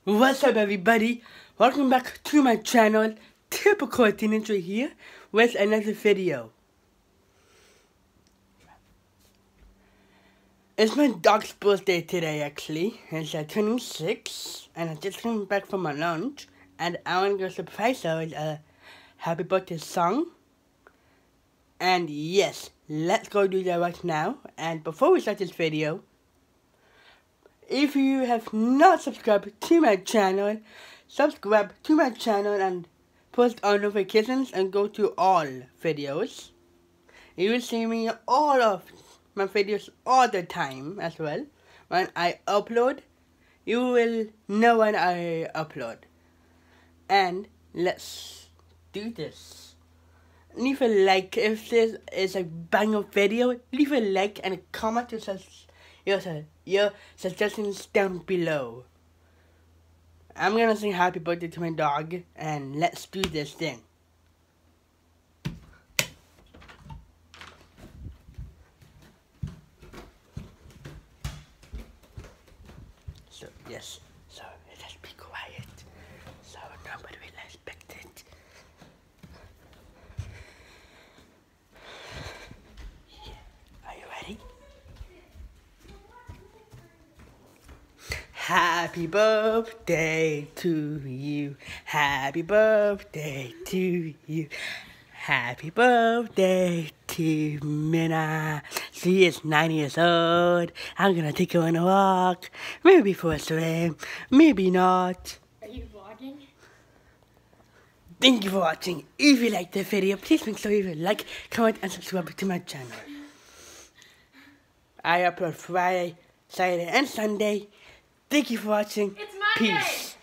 What's up everybody? Welcome back to my channel, Typical Teenager here with another video. It's my dog's birthday today actually. It's 26 and I just came back from my lunch and I want to go surprise her with a happy birthday song. And yes, let's go do that right now. And before we start this video, if you have not subscribed to my channel, subscribe to my channel and post on notifications and go to all videos. You will see me all of my videos all the time as well. When I upload, you will know when I upload. And let's do this. Leave a like if this is a banger video. Leave a like and a comment to your suggestions down below. I'm gonna sing happy birthday to my dog and let's do this thing. So yes, so let's be quiet so nobody will expect it. Yeah. Are you ready? Happy birthday to you. Happy birthday to you. Happy birthday to Minna. She is 9 years old. I'm gonna take her on a walk. Maybe for a swim. Maybe not. Are you vlogging? Thank you for watching. If you liked the video, please make sure you like, comment, and subscribe to my channel. I upload Friday, Saturday, and Sunday. Thank you for watching. It's Monday. Peace.